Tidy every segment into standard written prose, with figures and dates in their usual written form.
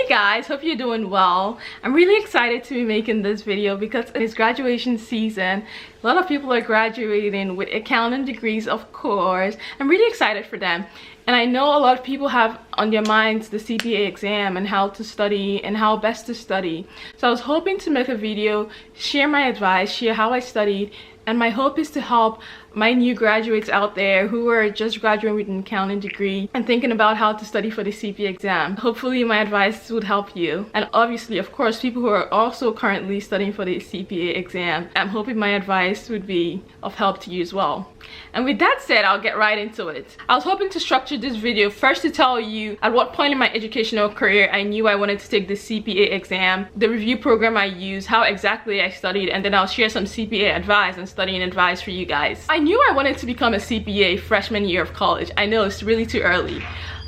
Hey guys, hope you're doing well. I'm really excited to be making this video because it's graduation season. A lot of people are graduating with accounting degrees, of course. I'm really excited for them. And I know a lot of people have on their minds the CPA exam and how to study and how best to study. So I was hoping to make a video, share my advice, share how I studied, and my hope is to help my new graduates out there who are just graduating with an accounting degree and thinking about how to study for the CPA exam. Hopefully my advice would help you. And obviously, of course, people who are also currently studying for the CPA exam, I'm hoping my advice would be of help to you as well. And with that said, I'll get right into it. I was hoping to structure this video first to tell you at what point in my educational career I knew I wanted to take the CPA exam, the review program I used, how exactly I studied, and then I'll share some CPA advice and studying advice for you guys. I knew I wanted to become a CPA freshman year of college. I know it's really too early,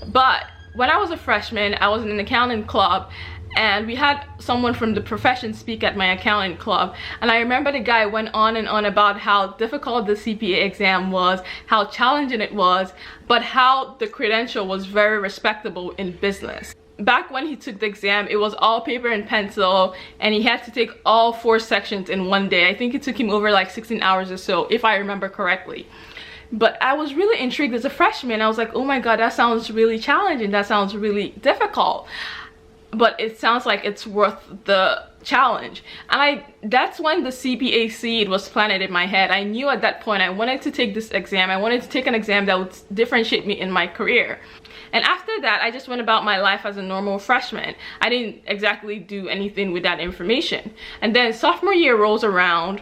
but when I was a freshman, I was in an accounting club and we had someone from the profession speak at my accounting club, and I remember the guy went on and on about how difficult the CPA exam was, how challenging it was, but how the credential was very respectable in business. Back when he took the exam, it was all paper and pencil, and he had to take all 4 sections in one day. I think it took him over like 16 hours or so, if I remember correctly. But I was really intrigued as a freshman. I was like, oh my god, that sounds really challenging, that sounds really difficult, but it sounds like it's worth the challenge. And that's when the CPA seed was planted in my head. I knew at that point I wanted to take this exam. I wanted to take an exam that would differentiate me in my career. And after that, I just went about my life as a normal freshman. I didn't exactly do anything with that information. And then sophomore year rolls around,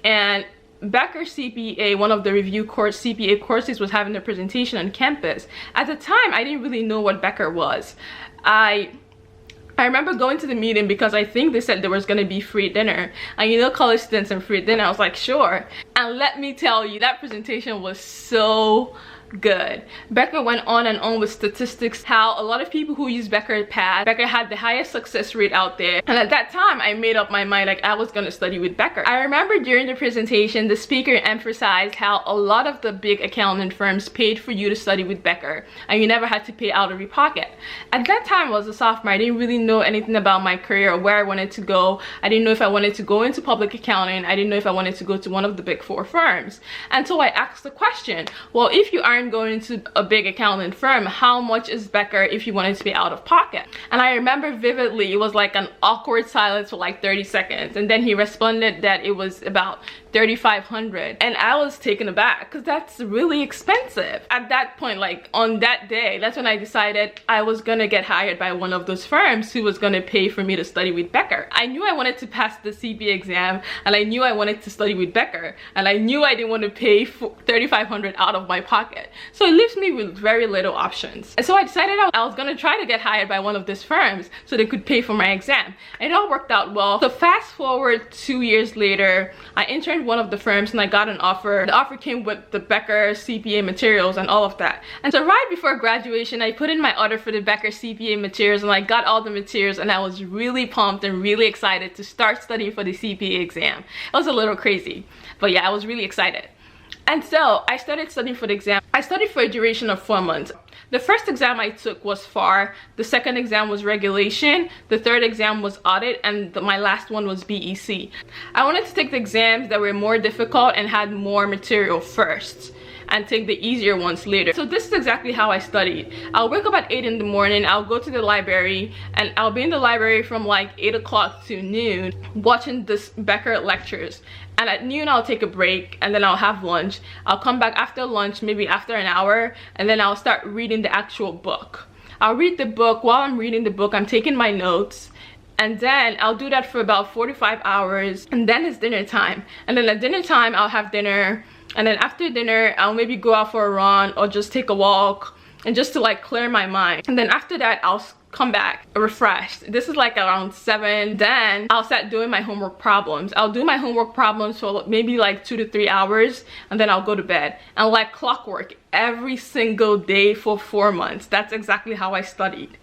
and Becker CPA, one of the review course CPA courses, was having a presentation on campus. At the time, I didn't really know what Becker was. I remember going to the meeting because I think they said there was going to be free dinner, and you know, college students and free dinner. I was like, sure. And let me tell you, that presentation was so good. Becker went on and on with statistics, how a lot of people who use Becker passed. Becker had the highest success rate out there, and at that time I made up my mind like I was going to study with Becker. I remember during the presentation the speaker emphasized how a lot of the big accounting firms paid for you to study with Becker, and you never had to pay out of your pocket. At that time I was a sophomore. I didn't really know anything about my career or where I wanted to go. I didn't know if I wanted to go into public accounting. I didn't know if I wanted to go to one of the big 4 firms. And so I asked the question, well, if you aren't going to a big accounting firm, how much is Becker if you wanted to be out of pocket? And I remember vividly, it was like an awkward silence for like 30 seconds, and then he responded that it was about $3,500, and I was taken aback because that's really expensive. At that point, like on that day, that's when I decided I was gonna get hired by one of those firms who was gonna pay for me to study with Becker. I knew I wanted to pass the CPA exam, and I knew I wanted to study with Becker, and I knew I didn't want to pay for $3,500 out of my pocket. So it leaves me with very little options. And so I decided I was gonna try to get hired by one of these firms so they could pay for my exam. And it all worked out well. So fast forward 2 years later, I interned one of the firms and I got an offer. The offer came with the Becker CPA materials and all of that. And so right before graduation, I put in my order for the Becker CPA materials, and I got all the materials, and I was really pumped and really excited to start studying for the CPA exam. It was a little crazy, but yeah, I was really excited. And so I started studying for the exam. I studied for a duration of 4 months. The first exam I took was FAR, the second exam was regulation, the third exam was audit, and my last one was BEC. I wanted to take the exams that were more difficult and had more material first, and take the easier ones later. So this is exactly how I studied. I'll wake up at 8 in the morning, I'll go to the library, and I'll be in the library from like 8 o'clock to noon watching this Becker lectures. And at noon I'll take a break, and then I'll have lunch. I'll come back after lunch, maybe after an hour, and then I'll start reading the actual book. I'll read the book. While I'm reading the book, I'm taking my notes, and then I'll do that for about 45 hours, and then it's dinner time. And then at dinner time I'll have dinner, and then after dinner I'll maybe go out for a run or just take a walk, and just to like clear my mind. And then after that I'll come back refreshed. This is like around 7. Then I'll start doing my homework problems. I'll do my homework problems for maybe like 2 to 3 hours, and then I'll go to bed. And like clockwork, every single day for 4 months. That's exactly how I studied.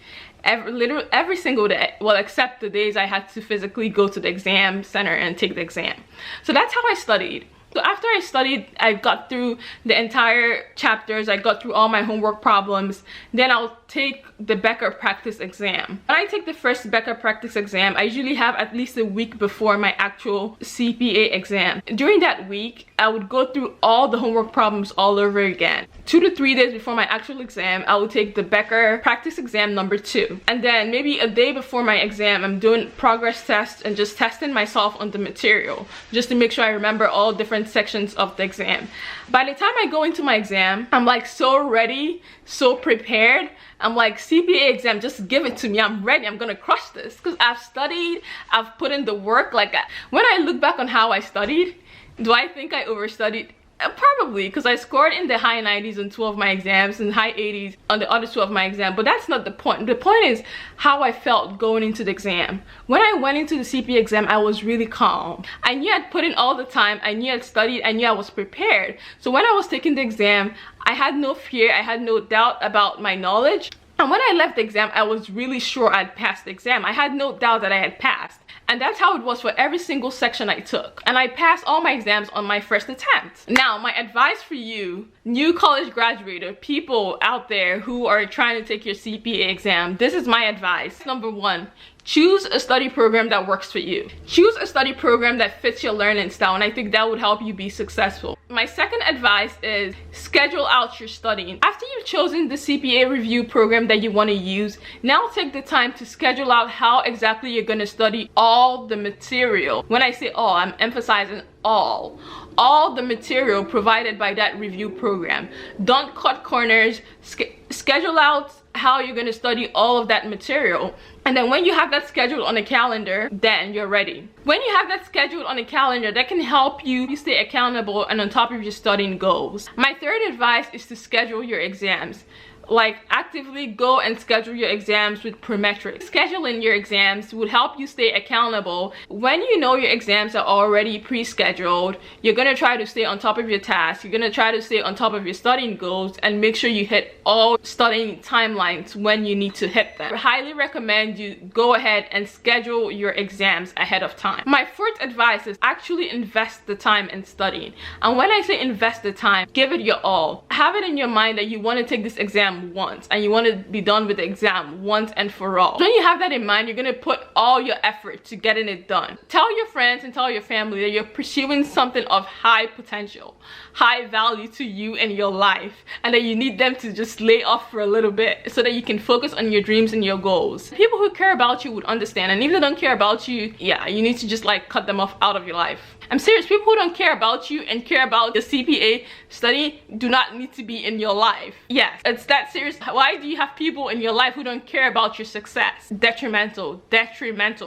Literally every single day, well, except the days I had to physically go to the exam center and take the exam. So that's how I studied. So after I studied, I got through the entire chapters, I got through all my homework problems, then I'll take the Becker practice exam. When I take the first Becker practice exam, I usually have at least a week before my actual CPA exam. During that week, I would go through all the homework problems all over again. 2 to 3 days before my actual exam, I will take the Becker practice exam number 2. And then maybe a day before my exam, I'm doing progress tests and just testing myself on the material, just to make sure I remember all different sections of the exam. By the time I go into my exam, I'm like so ready, so prepared. I'm like, CPA exam, just give it to me. I'm ready. I'm gonna crush this because I've studied, I've put in the work. Like, when I look back on how I studied, do I think I overstudied? Probably, because I scored in the high 90s on 2 of my exams and high 80s on the other 2 of my exams. But that's not the point. The point is how I felt going into the exam. When I went into the CPA exam, I was really calm. I knew I'd put in all the time. I knew I'd studied. I knew I was prepared. So when I was taking the exam, I had no fear. I had no doubt about my knowledge. And when I left the exam, I was really sure I'd passed the exam. I had no doubt that I had passed. And that's how it was for every single section I took. And I passed all my exams on my first attempt. Now, my advice for you, new college graduate, people out there who are trying to take your CPA exam, this is my advice. Number 1, choose a study program that works for you. Choose a study program that fits your learning style, and I think that would help you be successful. My second advice is schedule out your studying. After you've chosen the CPA review program that you want to use, now take the time to schedule out how exactly you're going to study all the material. When I say all, I'm emphasizing all the material provided by that review program. Don't cut corners. Schedule out how you're going to study all of that material, and then when you have that scheduled on a calendar, then you're ready. When you have that scheduled on a calendar, that can help you stay accountable and on top of your studying goals. My third advice is to schedule your exams. Like, actively go and schedule your exams with Prometric. Scheduling your exams would help you stay accountable. When you know your exams are already pre-scheduled, you're gonna try to stay on top of your tasks. You're gonna try to stay on top of your studying goals and make sure you hit all studying timelines when you need to hit them. I highly recommend you go ahead and schedule your exams ahead of time. My fourth advice is actually invest the time in studying. And when I say invest the time, give it your all. Have it in your mind that you want to take this exam once and you want to be done with the exam once and for all. When you have that in mind, you're going to put all your effort to getting it done. Tell your friends and tell your family that you're pursuing something of high potential, high value to you and your life, and that you need them to just lay off for a little bit so that you can focus on your dreams and your goals. People who care about you would understand, and if they don't care about you, yeah, you need to just like cut them off out of your life. I'm serious. People who don't care about you and care about your CPA study do not need to be in your life. Yes, it's that serious. Why do you have people in your life who don't care about your success? Detrimental.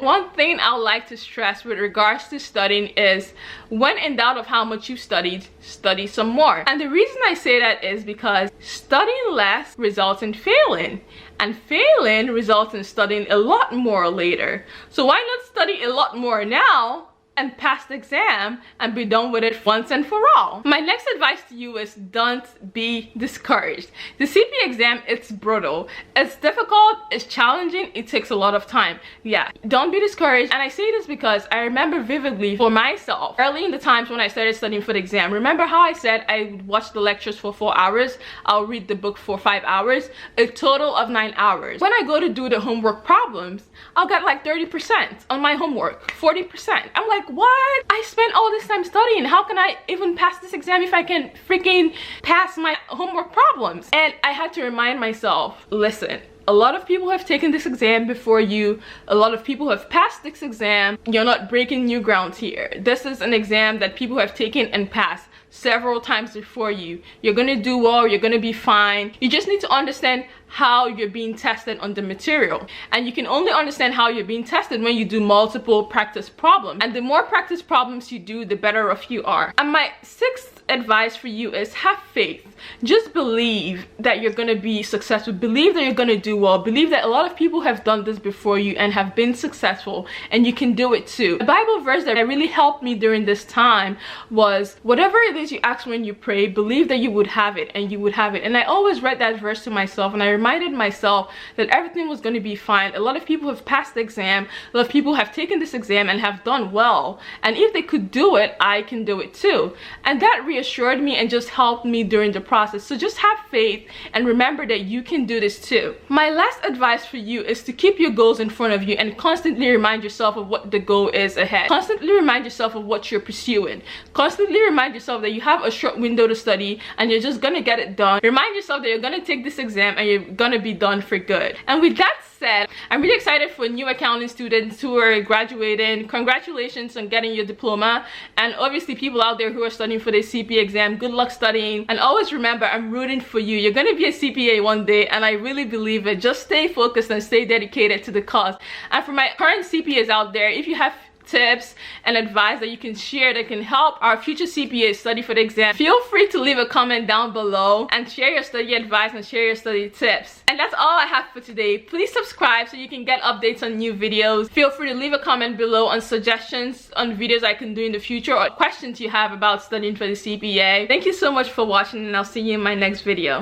One thing I would like to stress with regards to studying is, when in doubt of how much you studied, study some more. And the reason I say that is because studying less results in failing, and failing results in studying a lot more later. So why not study a lot more now and pass the exam and be done with it once and for all? My next advice to you is, don't be discouraged. The CPA exam, it's brutal, it's difficult, it's challenging, it takes a lot of time. Yeah, don't be discouraged. And I say this because I remember vividly for myself, early in the times when I started studying for the exam, remember how I said I would watch the lectures for 4 hours, I'll read the book for 5 hours, a total of 9 hours. When I go to do the homework problems, I'll get like 30% on my homework, 40%. I'm like, what? I spent all this time studying. How can I even pass this exam if I can freaking pass my homework problems? And I had to remind myself, listen, a lot of people have taken this exam before you. A lot of people have passed this exam. You're not breaking new ground here. This is an exam that people have taken and passed several times before you. You're gonna do well, you're gonna be fine. You just need to understand how you're being tested on the material, and you can only understand how you're being tested when you do multiple practice problems, and the more practice problems you do, the better off you are. And my sixth advice for you is, have faith. Just believe that you're gonna be successful. Believe that you're gonna do well. Believe that a lot of people have done this before you and have been successful, and you can do it too. A Bible verse that really helped me during this time was, whatever it is you ask when you pray, believe that you would have it, and you would have it. And I always read that verse to myself, and I reminded myself that everything was going to be fine. A lot of people have passed the exam, a lot of people have taken this exam and have done well, and if they could do it, I can do it too. And that reassured me and just helped me during the process. So just have faith and remember that you can do this too. My last advice for you is to keep your goals in front of you and constantly remind yourself of what the goal is ahead. Constantly remind yourself of what you're pursuing. Constantly remind yourself that you have a short window to study and you're just gonna get it done. Remind yourself that you're gonna take this exam and you're gonna be done for good. And with that said, I'm really excited for new accounting students who are graduating. Congratulations on getting your diploma, and obviously people out there who are studying for the CPA exam, good luck studying. And always remember, I'm rooting for you. You're gonna be a CPA one day, and I really believe it. Just stay focused and stay dedicated to the cause. And for my current CPAs out there, if you have tips and advice that you can share that can help our future CPAs study for the exam, feel free to leave a comment down below and share your study advice and share your study tips. And that's all I have for today. Please subscribe so you can get updates on new videos. Feel free to leave a comment below on suggestions on videos I can do in the future or questions you have about studying for the CPA. Thank you so much for watching, and I'll see you in my next video.